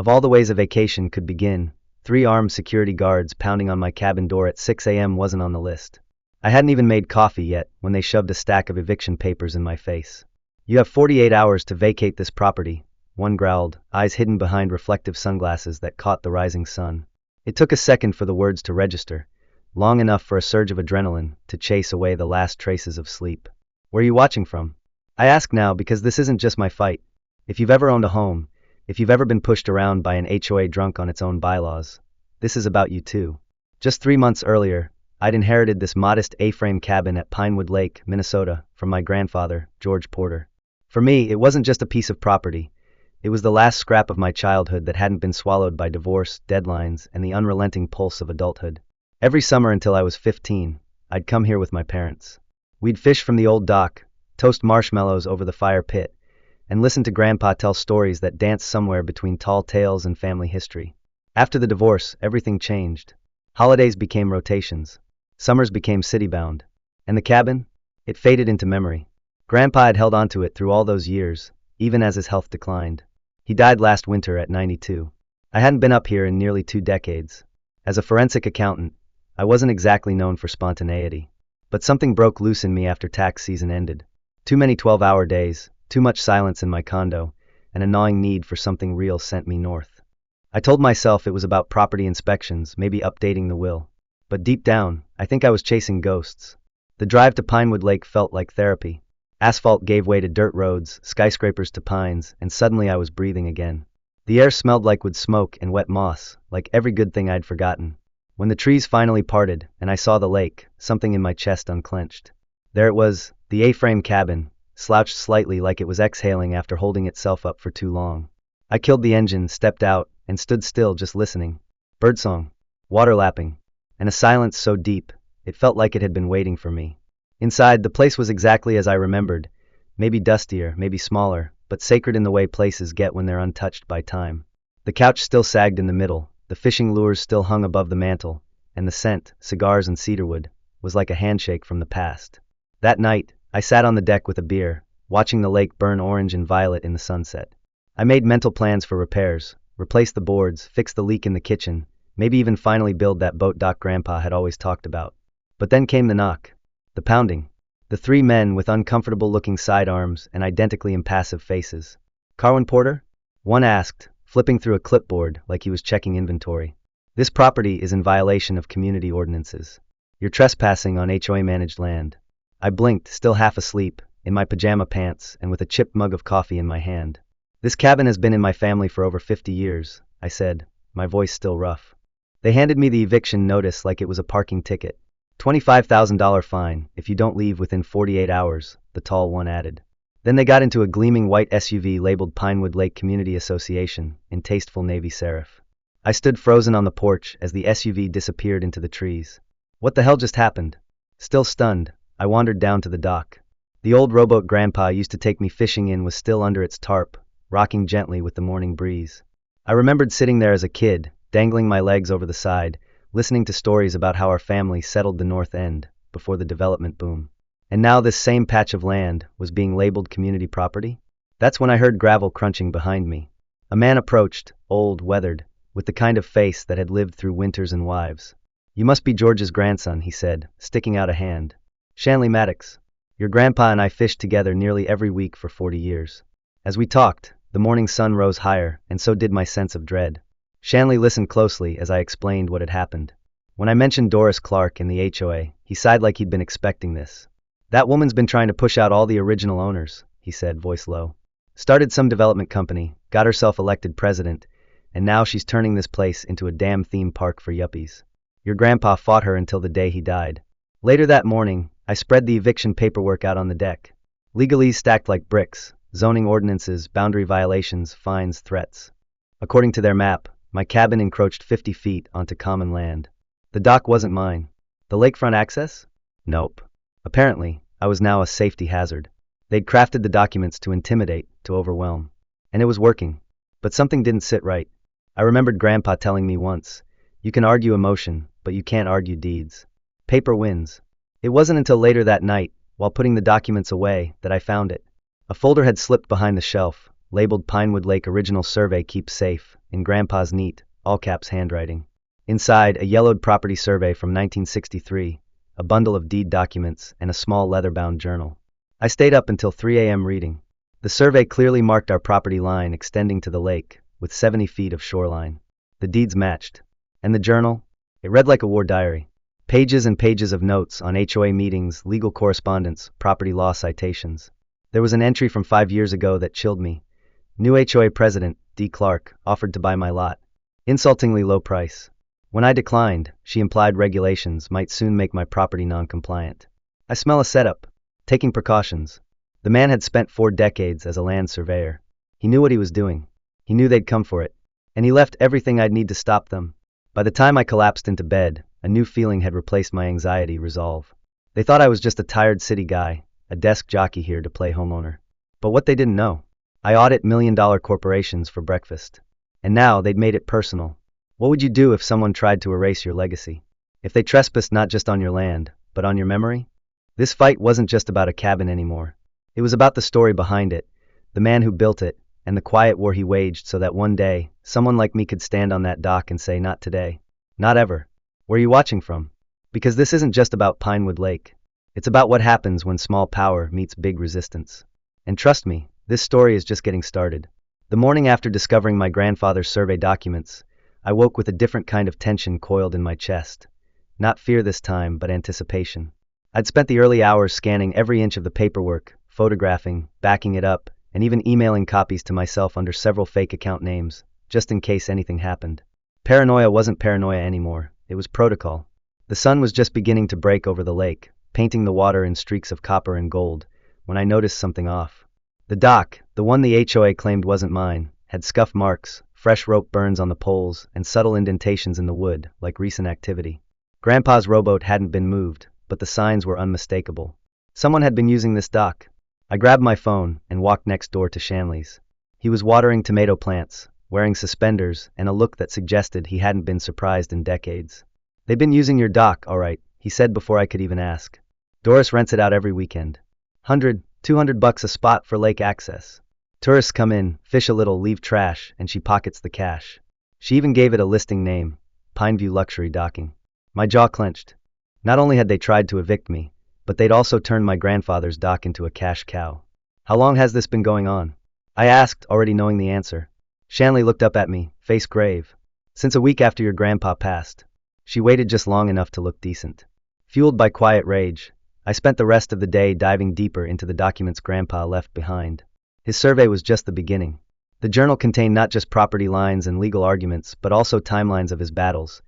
Of all the ways a vacation could begin, 3 armed security guards pounding on my cabin door at 6 a.m. wasn't on the list. I hadn't even made coffee yet when they shoved a stack of eviction papers in my face. "You have 48 hours to vacate this property," one growled, eyes hidden behind reflective sunglasses that caught the rising sun. It took a second for the words to register, long enough for a surge of adrenaline to chase away the last traces of sleep. "Where are you watching from?" I ask now because this isn't just my fight. If you've ever owned a home, if you've ever been pushed around by an HOA drunk on its own bylaws, this is about you too. Just 3 months earlier, I'd inherited this modest A-frame cabin at Pinewood Lake, Minnesota, from my grandfather, George Porter. For me, it wasn't just a piece of property. It was the last scrap of my childhood that hadn't been swallowed by divorce, deadlines, and the unrelenting pulse of adulthood. Every summer until I was 15, I'd come here with my parents. We'd fish from the old dock, toast marshmallows over the fire pit, and listen to Grandpa tell stories that danced somewhere between tall tales and family history. After the divorce, everything changed. Holidays became rotations. Summers became city-bound. And the cabin? It faded into memory. Grandpa had held onto it through all those years, even as his health declined. He died last winter at 92. I hadn't been up here in nearly 2 decades. As a forensic accountant, I wasn't exactly known for spontaneity. But something broke loose in me after tax season ended. Too many 12-hour days, too much silence in my condo, and a gnawing need for something real sent me north. I told myself it was about property inspections, maybe updating the will. But deep down, I think I was chasing ghosts. The drive to Pinewood Lake felt like therapy. Asphalt gave way to dirt roads, skyscrapers to pines, and suddenly I was breathing again. The air smelled like wood smoke and wet moss, like every good thing I'd forgotten. When the trees finally parted, and I saw the lake, something in my chest unclenched. There it was, the A-frame cabin, slouched slightly like it was exhaling after holding itself up for too long. I killed the engine, stepped out, and stood still just listening. Birdsong, water lapping, and a silence so deep, it felt like it had been waiting for me. Inside, the place was exactly as I remembered, maybe dustier, maybe smaller, but sacred in the way places get when they're untouched by time. The couch still sagged in the middle, the fishing lures still hung above the mantel, and the scent, cigars and cedarwood, was like a handshake from the past. That night, I sat on the deck with a beer, watching the lake burn orange and violet in the sunset. I made mental plans for repairs, replace the boards, fix the leak in the kitchen, maybe even finally build that boat dock Grandpa had always talked about. But then came the knock. The pounding. The 3 men with uncomfortable-looking sidearms and identically impassive faces. "Carwin Porter?" one asked, flipping through a clipboard like he was checking inventory. "This property is in violation of community ordinances. You're trespassing on HOA-managed land." I blinked, still half asleep, in my pajama pants and with a chipped mug of coffee in my hand. "This cabin has been in my family for over 50 years, I said, my voice still rough. They handed me the eviction notice like it was a parking ticket. $25,000 fine if you don't leave within 48 hours, the tall one added. Then they got into a gleaming white SUV labeled Pinewood Lake Community Association in tasteful navy serif. I stood frozen on the porch as the SUV disappeared into the trees. What the hell just happened? Still stunned, I wandered down to the dock. The old rowboat Grandpa used to take me fishing in was still under its tarp, rocking gently with the morning breeze. I remembered sitting there as a kid, dangling my legs over the side, listening to stories about how our family settled the North End before the development boom. And now this same patch of land was being labeled community property? That's when I heard gravel crunching behind me. A man approached, old, weathered, with the kind of face that had lived through winters and wives. "You must be George's grandson," he said, sticking out a hand. "Shanley Maddox. Your grandpa and I fished together nearly every week for 40 years. As we talked, the morning sun rose higher, and so did my sense of dread. Shanley listened closely as I explained what had happened. When I mentioned Doris Clark and the HOA, he sighed like he'd been expecting this. "That woman's been trying to push out all the original owners," he said, voice low. "Started some development company, got herself elected president, and now she's turning this place into a damn theme park for yuppies. Your grandpa fought her until the day he died." Later that morning, I spread the eviction paperwork out on the deck. Legalese stacked like bricks, zoning ordinances, boundary violations, fines, threats. According to their map, my cabin encroached 50 feet onto common land. The dock wasn't mine. The lakefront access? Nope. Apparently, I was now a safety hazard. They'd crafted the documents to intimidate, to overwhelm. And it was working. But something didn't sit right. I remembered Grandpa telling me once, "You can argue emotion, but you can't argue deeds. Paper wins." It wasn't until later that night, while putting the documents away, that I found it. A folder had slipped behind the shelf, labeled Pinewood Lake Original Survey Keep Safe, in Grandpa's neat, all-caps handwriting. Inside, a yellowed property survey from 1963, a bundle of deed documents, and a small leather-bound journal. I stayed up until 3 a.m. reading. The survey clearly marked our property line extending to the lake, with 70 feet of shoreline. The deeds matched. And the journal? It read like a war diary. Pages and pages of notes on HOA meetings, legal correspondence, property law citations. There was an entry from 5 years ago that chilled me. New HOA president, D. Clark, offered to buy my lot. Insultingly low price. When I declined, she implied regulations might soon make my property non-compliant. I smell a setup. Taking precautions. The man had spent 4 decades as a land surveyor. He knew what he was doing. He knew they'd come for it. And he left everything I'd need to stop them. By the time I collapsed into bed, a new feeling had replaced my anxiety resolve. They thought I was just a tired city guy, a desk jockey here to play homeowner. But what they didn't know, I audit million-dollar corporations for breakfast. And now they'd made it personal. What would you do if someone tried to erase your legacy? If they trespassed not just on your land, but on your memory? This fight wasn't just about a cabin anymore. It was about the story behind it, the man who built it, and the quiet war he waged so that one day, someone like me could stand on that dock and say, not today. Not ever. Where are you watching from? Because this isn't just about Pinewood Lake. It's about what happens when small power meets big resistance. And trust me, this story is just getting started. The morning after discovering my grandfather's survey documents, I woke with a different kind of tension coiled in my chest. Not fear this time, but anticipation. I'd spent the early hours scanning every inch of the paperwork, photographing, backing it up, and even emailing copies to myself under several fake account names, just in case anything happened. Paranoia wasn't paranoia anymore, it was protocol. The sun was just beginning to break over the lake, painting the water in streaks of copper and gold, when I noticed something off. The dock, the one the HOA claimed wasn't mine, had scuff marks, fresh rope burns on the poles, and subtle indentations in the wood, like recent activity. Grandpa's rowboat hadn't been moved, but the signs were unmistakable. Someone had been using this dock. I grabbed my phone and walked next door to Shanley's. He was watering tomato plants, wearing suspenders, and a look that suggested he hadn't been surprised in decades. They've been using your dock, all right, he said before I could even ask. Doris rents it out every weekend. $100-200 a spot for lake access. Tourists come in, fish a little, leave trash, and she pockets the cash. She even gave it a listing name, Pineview Luxury Docking. My jaw clenched. Not only had they tried to evict me, but they'd also turned my grandfather's dock into a cash cow. How long has this been going on? I asked, already knowing the answer. Shanley looked up at me, face grave. Since a week after your grandpa passed. She waited just long enough to look decent. Fueled by quiet rage, I spent the rest of the day diving deeper into the documents Grandpa left behind. His survey was just the beginning. The journal contained not just property lines and legal arguments, but also timelines of his battles,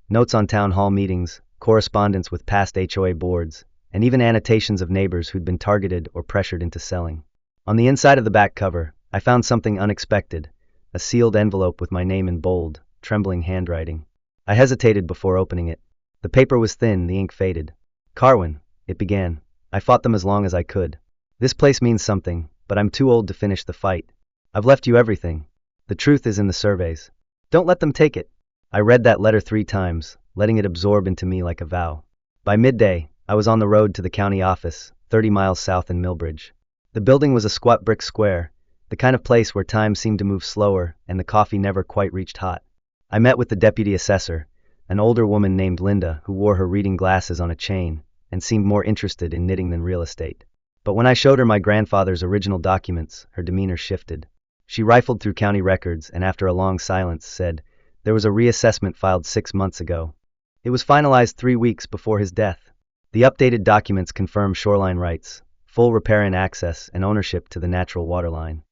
notes on town hall meetings, correspondence with past HOA boards, and even annotations of neighbors who'd been targeted or pressured into selling. On the inside of the back cover, I found something unexpected, a sealed envelope with my name in bold, trembling handwriting. I hesitated before opening it. The paper was thin, the ink faded. Carwin, it began. I fought them as long as I could. This place means something, but I'm too old to finish the fight. I've left you everything. The truth is in the surveys. Don't let them take it. I read that letter 3 times, letting it absorb into me like a vow. By midday, I was on the road to the county office, 30 miles south in Millbridge. The building was a squat brick square, the kind of place where time seemed to move slower and the coffee never quite reached hot. I met with the deputy assessor, an older woman named Linda who wore her reading glasses on a chain and seemed more interested in knitting than real estate. But when I showed her my grandfather's original documents, her demeanor shifted. She rifled through county records and after a long silence said, there was a reassessment filed 6 months ago. It was finalized 3 weeks before his death. The updated documents confirm shoreline rights, full riparian access, and ownership to the natural waterline.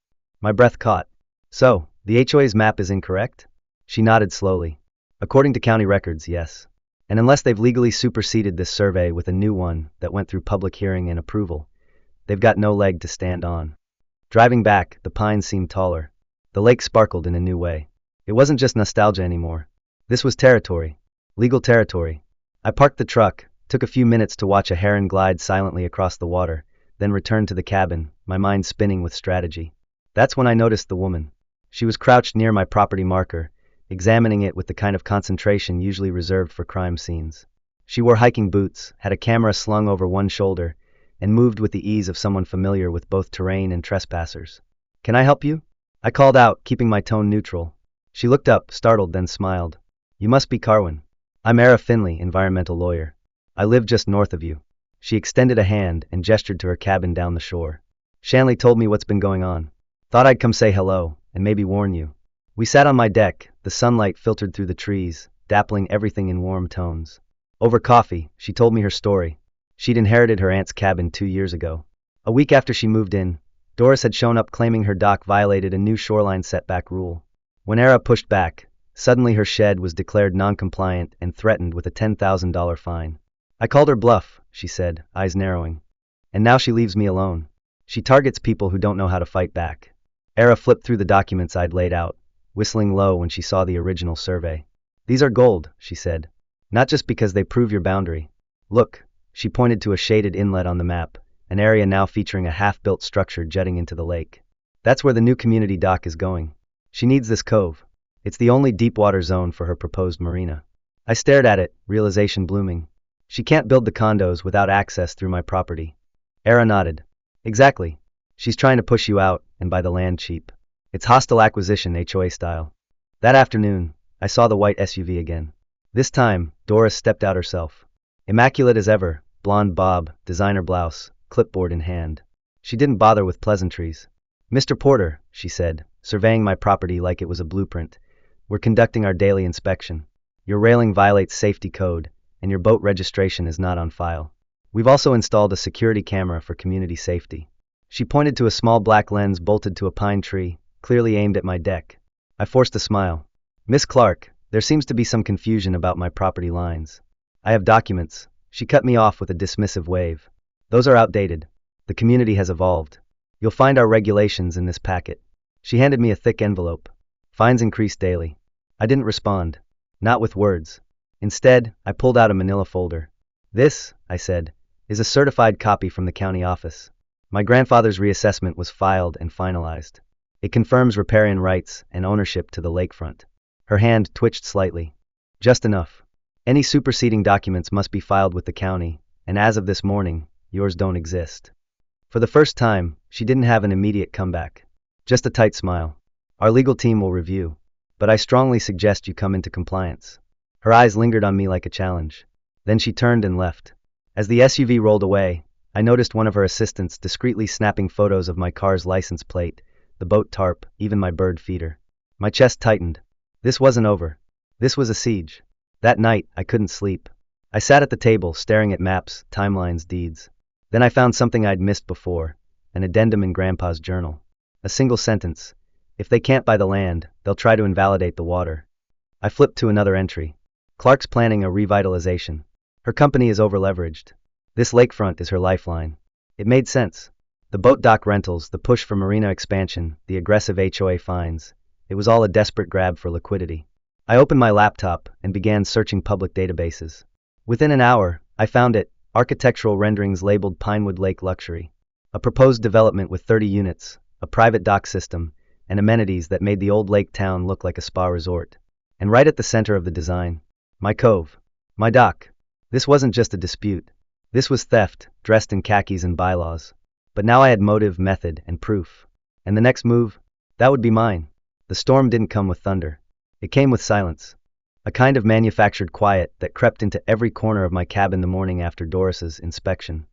My breath caught. So, the HOA's map is incorrect? She nodded slowly. According to county records, yes. And unless they've legally superseded this survey with a new one that went through public hearing and approval, they've got no leg to stand on. Driving back, the pines seemed taller. The lake sparkled in a new way. It wasn't just nostalgia anymore. This was territory. Legal territory. I parked the truck, took a few minutes to watch a heron glide silently across the water, then returned to the cabin, my mind spinning with strategy. That's when I noticed the woman. She was crouched near my property marker, examining it with the kind of concentration usually reserved for crime scenes. She wore hiking boots, had a camera slung over one shoulder, and moved with the ease of someone familiar with both terrain and trespassers. Can I help you? I called out, keeping my tone neutral. She looked up, startled, then smiled. You must be Carwin. I'm Era Finley, environmental lawyer. I live just north of you. She extended a hand and gestured to her cabin down the shore. Shanley told me what's been going on. Thought I'd come say hello, and maybe warn you. We sat on my deck, the sunlight filtered through the trees, dappling everything in warm tones. Over coffee, she told me her story. She'd inherited her aunt's cabin 2 years ago. A week after she moved in, Doris had shown up claiming her dock violated a new shoreline setback rule. When Era pushed back, suddenly her shed was declared non-compliant and threatened with a $10,000 fine. I called her bluff, she said, eyes narrowing. And now she leaves me alone. She targets people who don't know how to fight back. Era flipped through the documents I'd laid out, whistling low when she saw the original survey. These are gold, she said. Not just because they prove your boundary. Look, she pointed to a shaded inlet on the map, an area now featuring a half-built structure jutting into the lake. That's where the new community dock is going. She needs this cove. It's the only deep-water zone for her proposed marina. I stared at it, realization blooming. She can't build the condos without access through my property. Era nodded. Exactly. She's trying to push you out and buy the land cheap. It's hostile acquisition HOA style. That afternoon, I saw the white SUV again. This time, Doris stepped out herself. Immaculate as ever, blonde bob, designer blouse, clipboard in hand. She didn't bother with pleasantries. Mr. Porter, she said, surveying my property like it was a blueprint, we're conducting our daily inspection. Your railing violates safety code, and your boat registration is not on file. We've also installed a security camera for community safety. She pointed to a small black lens bolted to a pine tree, clearly aimed at my deck. I forced a smile. Miss Clark, there seems to be some confusion about my property lines. I have documents. She cut me off with a dismissive wave. Those are outdated. The community has evolved. You'll find our regulations in this packet. She handed me a thick envelope. Fines increase daily. I didn't respond. Not with words. Instead, I pulled out a manila folder. This, I said, is a certified copy from the county office. My grandfather's reassessment was filed and finalized. It confirms riparian rights and ownership to the lakefront. Her hand twitched slightly. Just enough. Any superseding documents must be filed with the county, and as of this morning, yours don't exist. For the first time, she didn't have an immediate comeback. Just a tight smile. Our legal team will review, but I strongly suggest you come into compliance. Her eyes lingered on me like a challenge. Then she turned and left. As the SUV rolled away, I noticed one of her assistants discreetly snapping photos of my car's license plate, the boat tarp, even my bird feeder. My chest tightened. This wasn't over. This was a siege. That night, I couldn't sleep. I sat at the table, staring at maps, timelines, deeds. Then I found something I'd missed before, an addendum in Grandpa's journal. A single sentence. If they can't buy the land, they'll try to invalidate the water. I flipped to another entry. Clark's planning a revitalization. Her company is overleveraged. This lakefront is her lifeline. It made sense. The boat dock rentals, the push for marina expansion, the aggressive HOA fines. It was all a desperate grab for liquidity. I opened my laptop and began searching public databases. Within an hour, I found it, architectural renderings labeled Pinewood Lake Luxury. A proposed development with 30 units, a private dock system, and amenities that made the old lake town look like a spa resort. And right at the center of the design, my cove. My dock. This wasn't just a dispute. This was theft, dressed in khakis and bylaws. But now I had motive, method, and proof. And the next move? That would be mine. The storm didn't come with thunder. It came with silence. A kind of manufactured quiet that crept into every corner of my cabin the morning after Doris's inspection.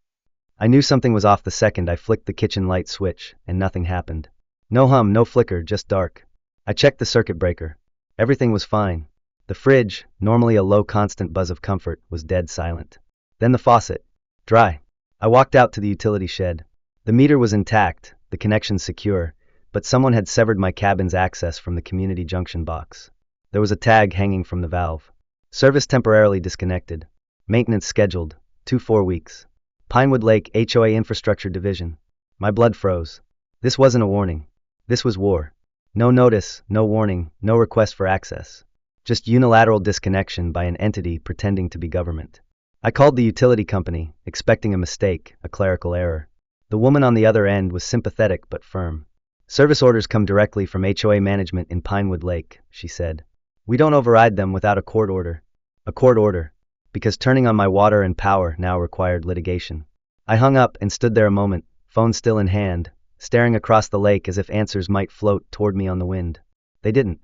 I knew something was off the second I flicked the kitchen light switch, and nothing happened. No hum, no flicker, just dark. I checked the circuit breaker. Everything was fine. The fridge, normally a low constant buzz of comfort, was dead silent. Then the faucet. Dry. I walked out to the utility shed. The meter was intact, the connection secure, but someone had severed my cabin's access from the community junction box. There was a tag hanging from the valve. Service temporarily disconnected. Maintenance scheduled, 2-4 weeks. Pinewood Lake HOA Infrastructure Division. My blood froze. This wasn't a warning. This was war. No notice, no warning, no request for access. Just unilateral disconnection by an entity pretending to be government. I called the utility company, expecting a mistake, a clerical error. The woman on the other end was sympathetic but firm. Service orders come directly from HOA management in Pinewood Lake, she said. We don't override them without a court order. A court order. Because turning on my water and power now required litigation. I hung up and stood there a moment, phone still in hand, staring across the lake as if answers might float toward me on the wind. They didn't.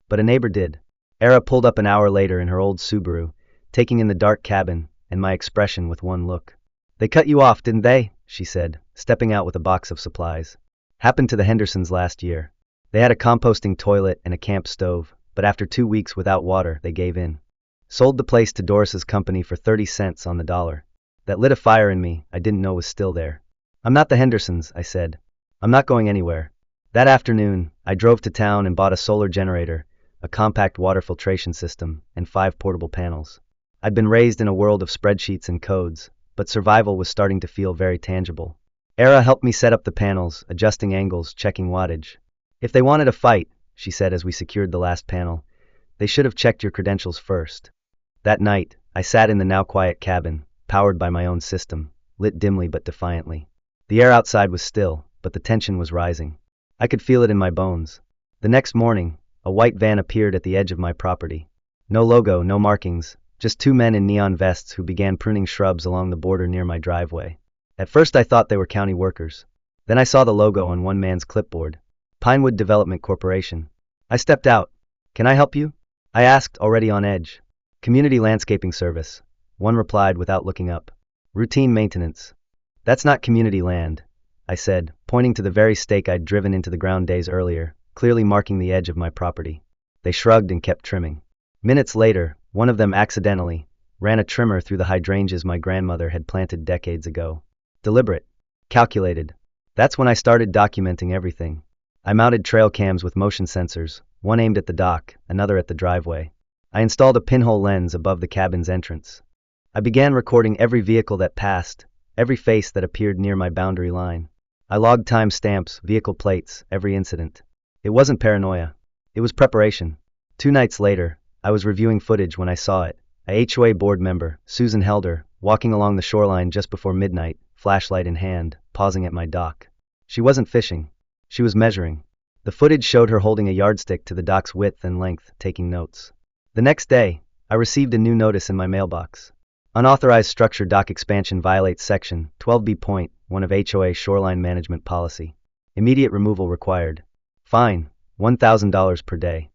But a neighbor did. Era pulled up an hour later in her old Subaru, taking in the dark cabin and my expression with one look. "They cut you off, didn't they?" she said, stepping out with a box of supplies. "Happened to the Hendersons last year. They had a composting toilet and a camp stove, but after 2 weeks without water, they gave in. Sold the place to Doris's company for 30 cents on the dollar. That lit a fire in me I didn't know was still there. "I'm not the Hendersons," I said. "I'm not going anywhere." That afternoon, I drove to town and bought a solar generator, a compact water filtration system, and 5 portable panels. I'd been raised in a world of spreadsheets and codes, but survival was starting to feel very tangible. Era helped me set up the panels, adjusting angles, checking wattage. "If they wanted a fight," she said as we secured the last panel, "they should have checked your credentials first." That night, I sat in the now quiet cabin, powered by my own system, lit dimly but defiantly. The air outside was still, but the tension was rising. I could feel it in my bones. The next morning, a white van appeared at the edge of my property. No logo, no markings, just 2 men in neon vests who began pruning shrubs along the border near my driveway. At first I thought they were county workers. Then I saw the logo on one man's clipboard. Pinewood Development Corporation. I stepped out. "Can I help you?" I asked, already on edge. "Community landscaping service," one replied without looking up. "Routine maintenance." "That's not community land," I said, pointing to the very stake I'd driven into the ground days earlier, clearly marking the edge of my property. They shrugged and kept trimming. Minutes later, one of them accidentally ran a trimmer through the hydrangeas my grandmother had planted decades ago. Deliberate. Calculated. That's when I started documenting everything. I mounted trail cams with motion sensors, one aimed at the dock, another at the driveway. I installed a pinhole lens above the cabin's entrance. I began recording every vehicle that passed, every face that appeared near my boundary line. I logged time stamps, vehicle plates, every incident. It wasn't paranoia. It was preparation. 2 nights later, I was reviewing footage when I saw it. A HOA board member, Susan Helder, walking along the shoreline just before midnight, flashlight in hand, pausing at my dock. She wasn't fishing. She was measuring. The footage showed her holding a yardstick to the dock's width and length, taking notes. The next day, I received a new notice in my mailbox. Unauthorized structure dock expansion violates Section 12B.1 of HOA Shoreline Management Policy. Immediate removal required. Fine, $1,000 per day.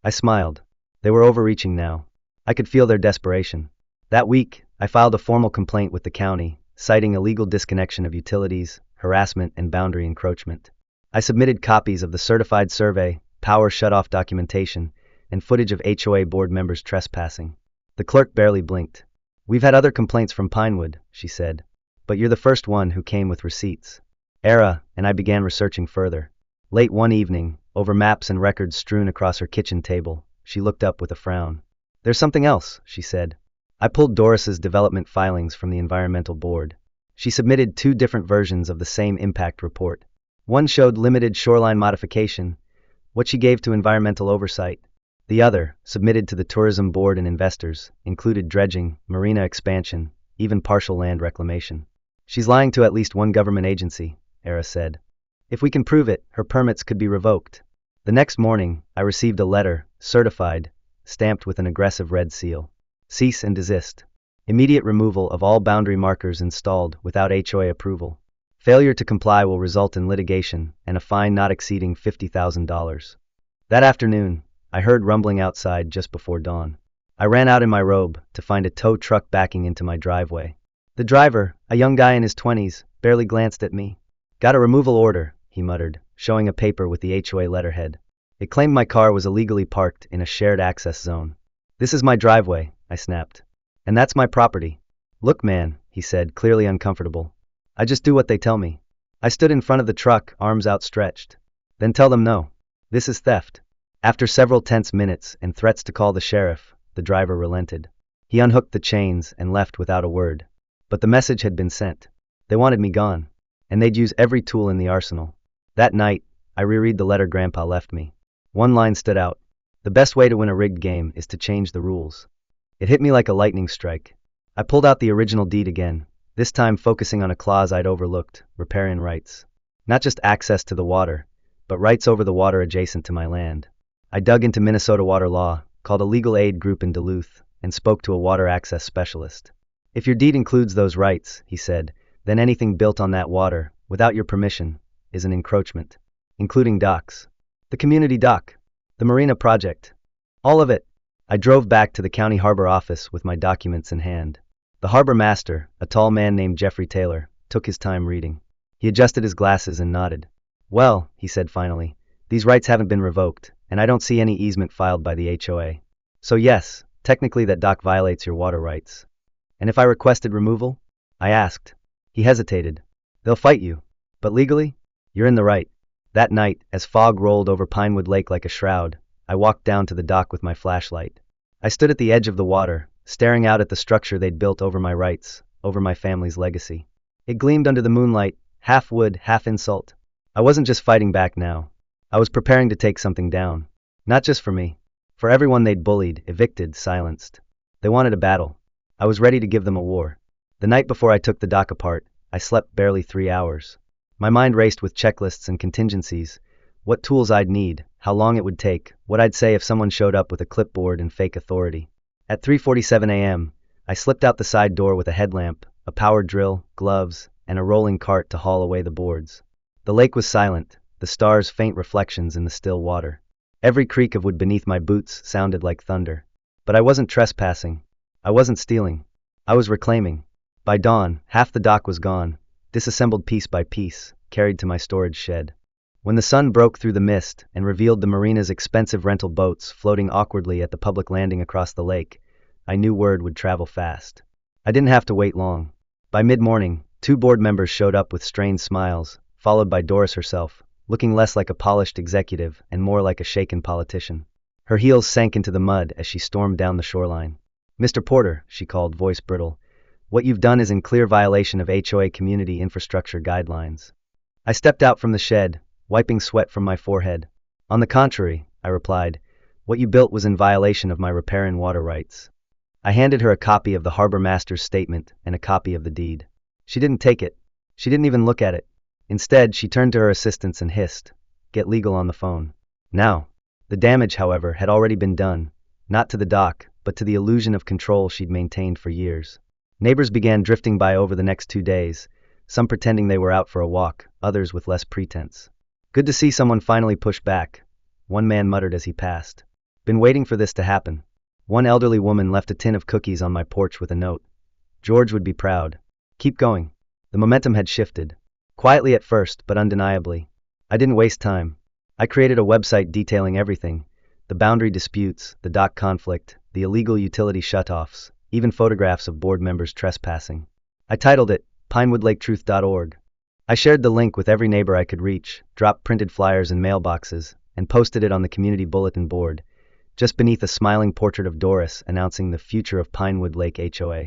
I smiled. They were overreaching now. I could feel their desperation. That week, I filed a formal complaint with the county, citing illegal disconnection of utilities, harassment, and boundary encroachment. I submitted copies of the certified survey, power shutoff documentation, and footage of HOA board members trespassing. The clerk barely blinked. "We've had other complaints from Pinewood," she said, "but you're the first one who came with receipts." Era and I began researching further. Late one evening, over maps and records strewn across her kitchen table, she looked up with a frown. "There's something else," she said. I pulled Doris's development filings from the environmental board. She submitted 2 different versions of the same impact report. One showed limited shoreline modification, what she gave to environmental oversight. The other, submitted to the tourism board and investors, included dredging, marina expansion, even partial land reclamation. "She's lying to at least one government agency," Era said. "If we can prove it, her permits could be revoked." The next morning, I received a letter, certified, stamped with an aggressive red seal. "Cease and desist. Immediate removal of all boundary markers installed without HOA approval. Failure to comply will result in litigation and a fine not exceeding $50,000. That afternoon, I heard rumbling outside just before dawn. I ran out in my robe to find a tow truck backing into my driveway. The driver, a young guy in his 20s, barely glanced at me. "Got a removal order," he muttered, showing a paper with the HOA letterhead. It claimed my car was illegally parked in a shared access zone. "This is my driveway," I snapped. "And that's my property." "Look, man," he said, clearly uncomfortable. "I just do what they tell me." I stood in front of the truck, arms outstretched. "Then tell them no. This is theft." After several tense minutes and threats to call the sheriff, the driver relented. He unhooked the chains and left without a word. But the message had been sent. They wanted me gone. And they'd use every tool in the arsenal. That night, I reread the letter Grandpa left me. One line stood out. "The best way to win a rigged game is to change the rules." It hit me like a lightning strike. I pulled out the original deed again, this time focusing on a clause I'd overlooked, riparian rights. Not just access to the water, but rights over the water adjacent to my land. I dug into Minnesota water law, called a legal aid group in Duluth, and spoke to a water access specialist. "If your deed includes those rights," he said, "then anything built on that water, without your permission, is an encroachment. Including docks. The community dock. The marina project. All of it. I drove back to the county harbor office with my documents in hand. The harbor master, a tall man named Jeffrey Taylor, took his time reading. He adjusted his glasses and nodded. Well, he said finally, these rights haven't been revoked, and I don't see any easement filed by the HOA. So yes, technically that dock violates your water rights. And if I requested removal? I asked. He hesitated. They'll fight you. But legally? You're in the right. That night, as fog rolled over Pinewood Lake like a shroud, I walked down to the dock with my flashlight. I stood at the edge of the water, staring out at the structure they'd built over my rights, over my family's legacy. It gleamed under the moonlight, half wood, half insult. I wasn't just fighting back now. I was preparing to take something down. Not just for me. For everyone they'd bullied, evicted, silenced. They wanted a battle. I was ready to give them a war. The night before I took the dock apart, I slept barely 3 hours. My mind raced with checklists and contingencies, what tools I'd need, how long it would take, what I'd say if someone showed up with a clipboard and fake authority. At 3:47 a.m., I slipped out the side door with a headlamp, a power drill, gloves, and a rolling cart to haul away the boards. The lake was silent, the stars faint reflections in the still water. Every creak of wood beneath my boots sounded like thunder. But I wasn't trespassing. I wasn't stealing. I was reclaiming. By dawn, half the dock was gone, disassembled piece by piece, carried to my storage shed. When the sun broke through the mist and revealed the marina's expensive rental boats floating awkwardly at the public landing across the lake, I knew word would travel fast. I didn't have to wait long. By mid-morning, 2 board members showed up with strained smiles, followed by Doris herself, looking less like a polished executive and more like a shaken politician. Her heels sank into the mud as she stormed down the shoreline. Mr. Porter, she called, voice brittle, what you've done is in clear violation of HOA community infrastructure guidelines. I stepped out from the shed, wiping sweat from my forehead. On the contrary, I replied, what you built was in violation of my repair and water rights. I handed her a copy of the harbor master's statement and a copy of the deed. She didn't take it. She didn't even look at it. Instead, she turned to her assistants and hissed, get legal on the phone. Now. The damage, however, had already been done, not to the dock, but to the illusion of control she'd maintained for years. Neighbors began drifting by over the next 2 days, some pretending they were out for a walk, others with less pretense. Good to see someone finally push back, one man muttered as he passed. Been waiting for this to happen. One elderly woman left a tin of cookies on my porch with a note. George would be proud. Keep going. The momentum had shifted. Quietly at first, but undeniably. I didn't waste time. I created a website detailing everything. The boundary disputes, the dock conflict, the illegal utility shutoffs, even photographs of board members trespassing. I titled it, pinewoodlaketruth.org. I shared the link with every neighbor I could reach, dropped printed flyers in mailboxes, and posted it on the community bulletin board, just beneath a smiling portrait of Doris announcing the future of Pinewood Lake HOA.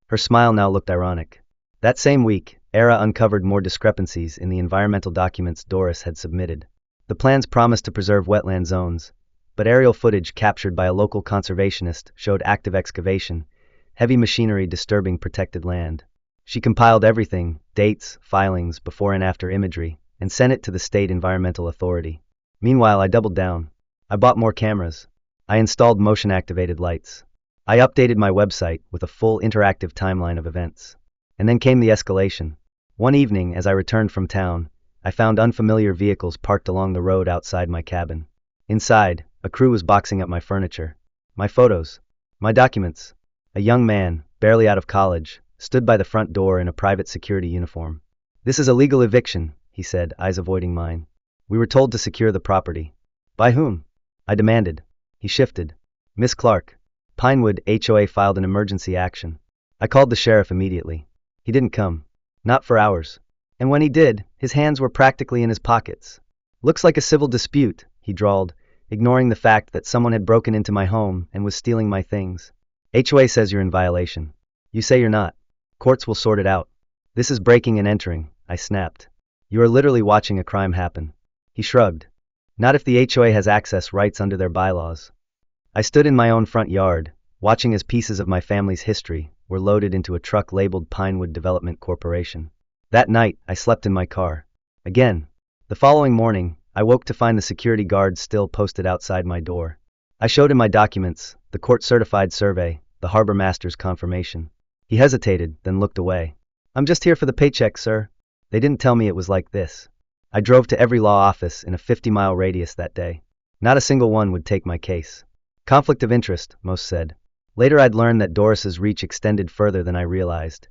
Her smile now looked ironic. That same week, ERA uncovered more discrepancies in the environmental documents Doris had submitted. The plans promised to preserve wetland zones, but aerial footage captured by a local conservationist showed active excavation, heavy machinery disturbing protected land. She compiled everything, dates, filings, before and after imagery, and sent it to the state environmental authority. Meanwhile, I doubled down. I bought more cameras. I installed motion-activated lights. I updated my website with a full interactive timeline of events. And then came the escalation. One evening, as I returned from town, I found unfamiliar vehicles parked along the road outside my cabin. Inside, a crew was boxing up my furniture, my photos, my documents. A young man, barely out of college, stood by the front door in a private security uniform. This is a legal eviction, he said, eyes avoiding mine. We were told to secure the property. By whom? I demanded. He shifted. Miss Clark. Pinewood HOA filed an emergency action. I called the sheriff immediately. He didn't come. Not for hours. And when he did, his hands were practically in his pockets. Looks like a civil dispute, he drawled, ignoring the fact that someone had broken into my home and was stealing my things. HOA says you're in violation. You say you're not. Courts will sort it out. This is breaking and entering, I snapped. You are literally watching a crime happen. He shrugged. Not if the HOA has access rights under their bylaws. I stood in my own front yard, watching as pieces of my family's history were loaded into a truck labeled Pinewood Development Corporation. That night, I slept in my car. Again. The following morning, I woke to find the security guards still posted outside my door. I showed him my documents, the court-certified survey, the harbor master's confirmation. He hesitated, then looked away. I'm just here for the paycheck, sir. They didn't tell me it was like this. I drove to every law office in a 50-mile radius that day. Not a single one would take my case. Conflict of interest, most said. Later I'd learned that Doris's reach extended further than I realized.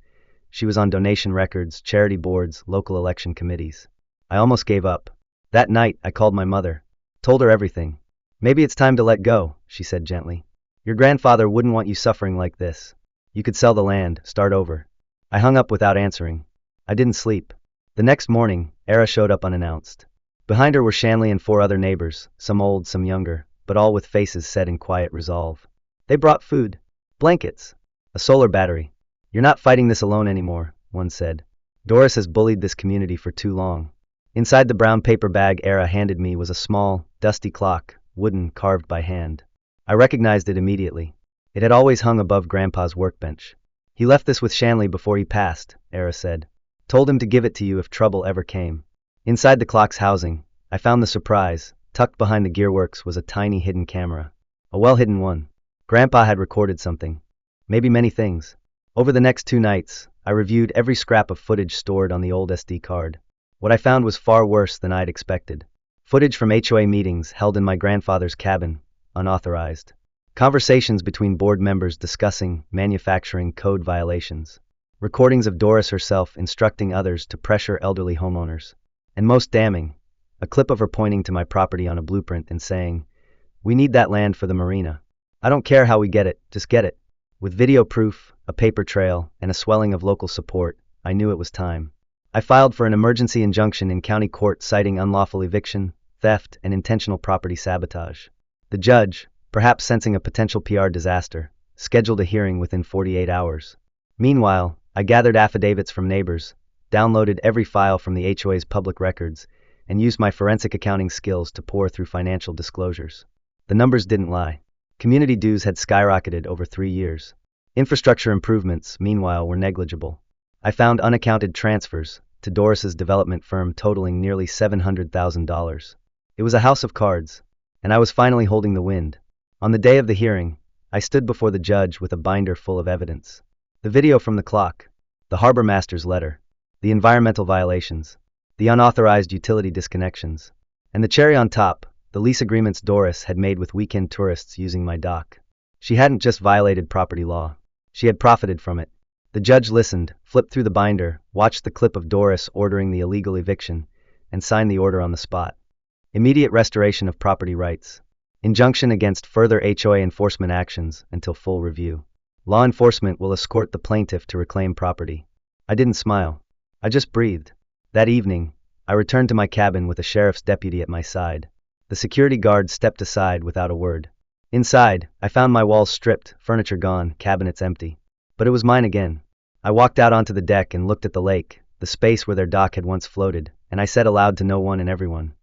She was on donation records, charity boards, local election committees. I almost gave up. That night, I called my mother. Told her everything. Maybe it's time to let go, she said gently. Your grandfather wouldn't want you suffering like this. You could sell the land, start over. I hung up without answering. I didn't sleep. The next morning, Era showed up unannounced. Behind her were Shanley and 4 other neighbors, some old, some younger, but all with faces set in quiet resolve. They brought food, blankets, a solar battery. You're not fighting this alone anymore, one said. Doris has bullied this community for too long. Inside the brown paper bag Era handed me was a small, dusty clock, wooden, carved by hand. I recognized it immediately. It had always hung above Grandpa's workbench. He left this with Shanley before he passed, Era said. Told him to give it to you if trouble ever came. Inside the clock's housing, I found the surprise. Tucked behind the gearworks was a tiny hidden camera. A well-hidden one. Grandpa had recorded something. Maybe many things. Over the next 2 nights, I reviewed every scrap of footage stored on the old SD card. What I found was far worse than I'd expected. Footage from HOA meetings held in my grandfather's cabin, unauthorized. Conversations between board members discussing manufacturing code violations. Recordings of Doris herself instructing others to pressure elderly homeowners. And most damning, a clip of her pointing to my property on a blueprint and saying, "We need that land for the marina. I don't care how we get it, just get it." With video proof, a paper trail, and a swelling of local support, I knew it was time. I filed for an emergency injunction in county court citing unlawful eviction, theft, and intentional property sabotage. The judge, perhaps sensing a potential PR disaster, scheduled a hearing within 48 hours. Meanwhile, I gathered affidavits from neighbors, downloaded every file from the HOA's public records, and used my forensic accounting skills to pore through financial disclosures. The numbers didn't lie. Community dues had skyrocketed over 3 years. Infrastructure improvements, meanwhile, were negligible. I found unaccounted transfers to Doris's development firm totaling nearly $700,000. It was a house of cards, and I was finally holding the wind. On the day of the hearing, I stood before the judge with a binder full of evidence. The video from the clock, the harbor master's letter, the environmental violations, the unauthorized utility disconnections, and the cherry on top, the lease agreements Doris had made with weekend tourists using my dock. She hadn't just violated property law. She had profited from it. The judge listened, flipped through the binder, watched the clip of Doris ordering the illegal eviction, and signed the order on the spot. Immediate restoration of property rights. Injunction against further HOA enforcement actions until full review. Law enforcement will escort the plaintiff to reclaim property. I didn't smile. I just breathed. That evening, I returned to my cabin with a sheriff's deputy at my side. The security guard stepped aside without a word. Inside, I found my walls stripped, furniture gone, cabinets empty. But it was mine again. I walked out onto the deck and looked at the lake, the space where their dock had once floated, and I said aloud to no one and everyone,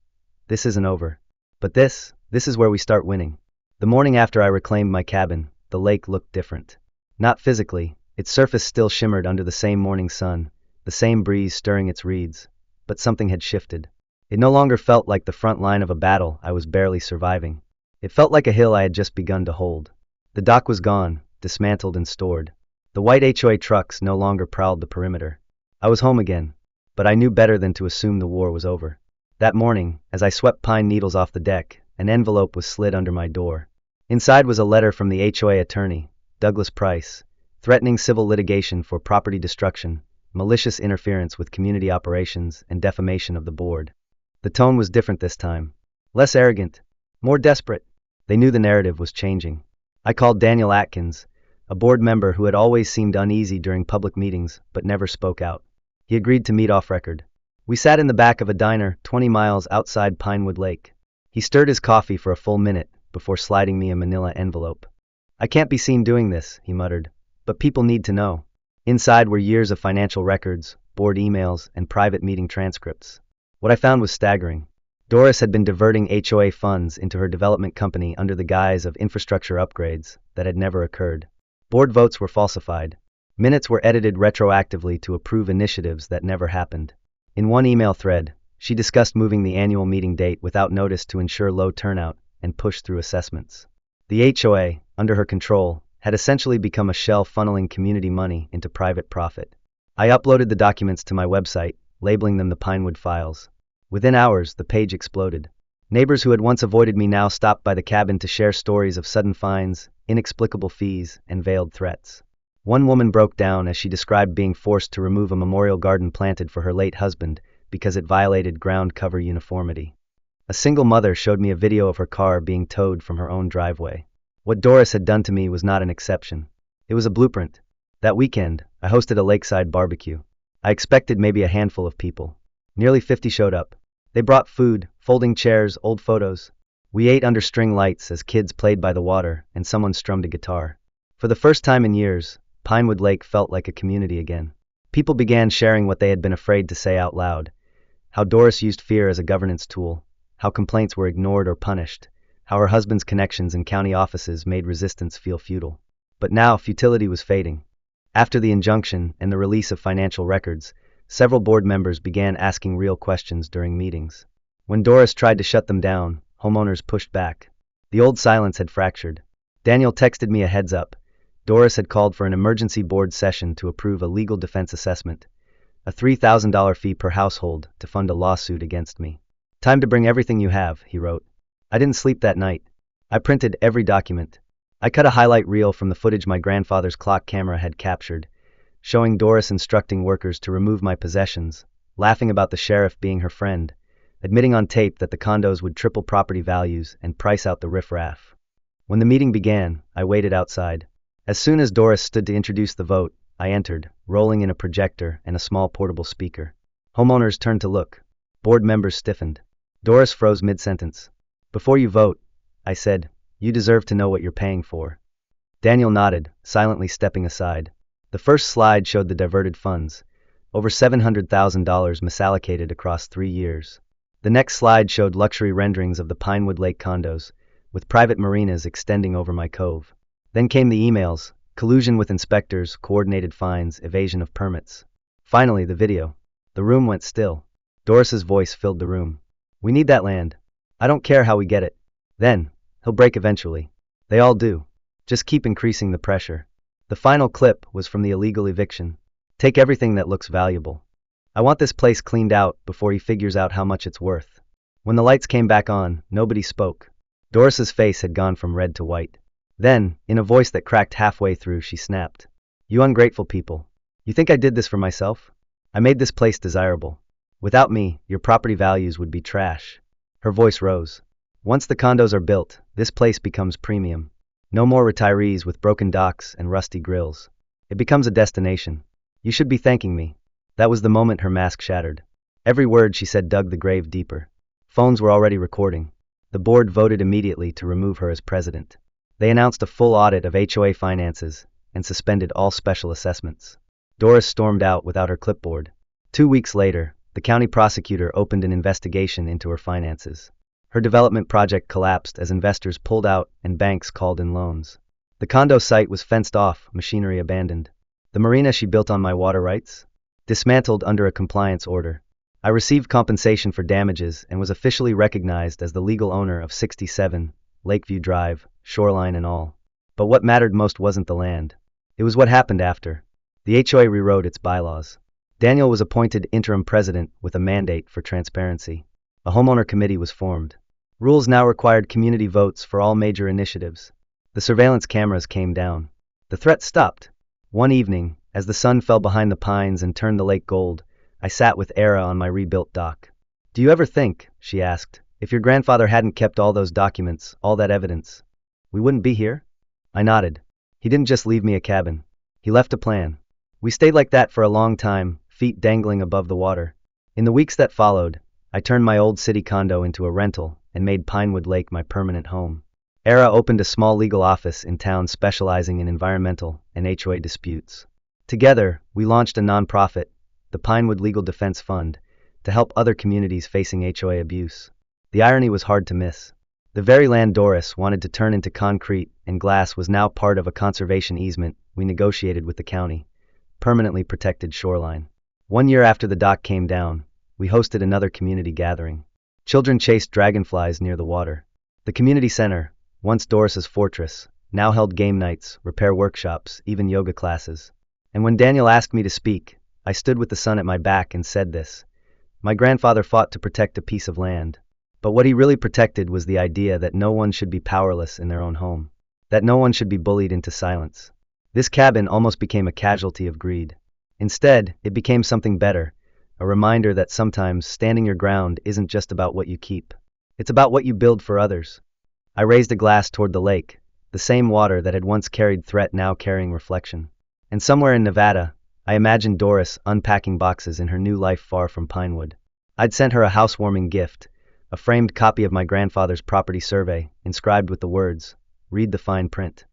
"This isn't over. But this is where we start winning." The morning after I reclaimed my cabin, the lake looked different. Not physically, its surface still shimmered under the same morning sun, the same breeze stirring its reeds, but something had shifted. It no longer felt like the front line of a battle I was barely surviving. It felt like a hill I had just begun to hold. The dock was gone, dismantled and stored. The white HOA trucks no longer prowled the perimeter. I was home again, but I knew better than to assume the war was over. That morning, as I swept pine needles off the deck, an envelope was slid under my door. Inside was a letter from the HOA attorney, Douglas Price, threatening civil litigation for property destruction, malicious interference with community operations, and defamation of the board. The tone was different this time. Less arrogant, more desperate. They knew the narrative was changing. I called Daniel Atkins, a board member who had always seemed uneasy during public meetings but never spoke out. He agreed to meet off record. We sat in the back of a diner 20 miles outside Pinewood Lake. He stirred his coffee for a full minute before sliding me a manila envelope. "I can't be seen doing this," he muttered, "but people need to know." Inside were years of financial records, board emails, and private meeting transcripts. What I found was staggering. Doris had been diverting HOA funds into her development company under the guise of infrastructure upgrades that had never occurred. Board votes were falsified. Minutes were edited retroactively to approve initiatives that never happened. In one email thread, she discussed moving the annual meeting date without notice to ensure low turnout and push through assessments. The HOA, under her control, had essentially become a shell funneling community money into private profit. I uploaded the documents to my website, labeling them the Pinewood Files. Within hours, the page exploded. Neighbors who had once avoided me now stopped by the cabin to share stories of sudden fines, inexplicable fees, and veiled threats. One woman broke down as she described being forced to remove a memorial garden planted for her late husband because it violated ground cover uniformity. A single mother showed me a video of her car being towed from her own driveway. What Doris had done to me was not an exception. It was a blueprint. That weekend, I hosted a lakeside barbecue. I expected maybe a handful of people. Nearly 50 showed up. They brought food, folding chairs, old photos. We ate under string lights as kids played by the water and someone strummed a guitar. For the first time in years, Pinewood Lake felt like a community again. People began sharing what they had been afraid to say out loud. How Doris used fear as a governance tool. How complaints were ignored or punished. How her husband's connections in county offices made resistance feel futile. But now futility was fading. After the injunction and the release of financial records, several board members began asking real questions during meetings. When Doris tried to shut them down, homeowners pushed back. The old silence had fractured. Daniel texted me a heads up. Doris had called for an emergency board session to approve a legal defense assessment, a $3,000 fee per household to fund a lawsuit against me. Time to bring everything you have, he wrote. I didn't sleep that night. I printed every document. I cut a highlight reel from the footage my grandfather's clock camera had captured, showing Doris instructing workers to remove my possessions, laughing about the sheriff being her friend, admitting on tape that the condos would triple property values and price out the riffraff. When the meeting began, I waited outside. As soon as Doris stood to introduce the vote, I entered, rolling in a projector and a small portable speaker. Homeowners turned to look. Board members stiffened. Doris froze mid-sentence. Before you vote, I said, you deserve to know what you're paying for. Daniel nodded, silently stepping aside. The first slide showed the diverted funds, over $700,000 misallocated across 3 years. The next slide showed luxury renderings of the Pinewood Lake condos, with private marinas extending over my cove. Then came the emails, collusion with inspectors, coordinated fines, evasion of permits. Finally, the video. The room went still. Doris's voice filled the room. We need that land. I don't care how we get it. Then, he'll break eventually. They all do. Just keep increasing the pressure. The final clip was from the illegal eviction. Take everything that looks valuable. I want this place cleaned out before he figures out how much it's worth. When the lights came back on, nobody spoke. Doris's face had gone from red to white. Then, in a voice that cracked halfway through, she snapped. You ungrateful people. You think I did this for myself? I made this place desirable. Without me, your property values would be trash. Her voice rose. Once the condos are built, this place becomes premium. No more retirees with broken docks and rusty grills. It becomes a destination. You should be thanking me. That was the moment her mask shattered. Every word she said dug the grave deeper. Phones were already recording. The board voted immediately to remove her as president. They announced a full audit of HOA finances and suspended all special assessments. Doris stormed out without her clipboard. 2 weeks later, the county prosecutor opened an investigation into her finances. Her development project collapsed as investors pulled out and banks called in loans. The condo site was fenced off, machinery abandoned. The marina she built on my water rights? Dismantled under a compliance order. I received compensation for damages and was officially recognized as the legal owner of 67, Lakeview Drive, shoreline and all. But what mattered most wasn't the land. It was what happened after. The HOA rewrote its bylaws. Daniel was appointed interim president with a mandate for transparency. A homeowner committee was formed. Rules now required community votes for all major initiatives. The surveillance cameras came down. The threat stopped. One evening, as the sun fell behind the pines and turned the lake gold, I sat with Era on my rebuilt dock. Do you ever think, she asked, if your grandfather hadn't kept all those documents, all that evidence, we wouldn't be here? I nodded. He didn't just leave me a cabin. He left a plan. We stayed like that for a long time, feet dangling above the water. In the weeks that followed, I turned my old city condo into a rental and made Pinewood Lake my permanent home. Era opened a small legal office in town specializing in environmental and HOA disputes. Together, we launched a nonprofit, the Pinewood Legal Defense Fund, to help other communities facing HOA abuse. The irony was hard to miss. The very land Doris wanted to turn into concrete and glass was now part of a conservation easement we negotiated with the county, permanently protected shoreline. 1 year after the dock came down, we hosted another community gathering. Children chased dragonflies near the water. The community center, once Doris's fortress, now held game nights, repair workshops, even yoga classes. And when Daniel asked me to speak, I stood with the sun at my back and said this: My grandfather fought to protect a piece of land. But what he really protected was the idea that no one should be powerless in their own home. That no one should be bullied into silence. This cabin almost became a casualty of greed. Instead, it became something better, a reminder that sometimes standing your ground isn't just about what you keep. It's about what you build for others. I raised a glass toward the lake, the same water that had once carried threat now carrying reflection. And somewhere in Nevada, I imagined Doris unpacking boxes in her new life far from Pinewood. I'd sent her a housewarming gift, a framed copy of my grandfather's property survey, inscribed with the words, "Read the fine print."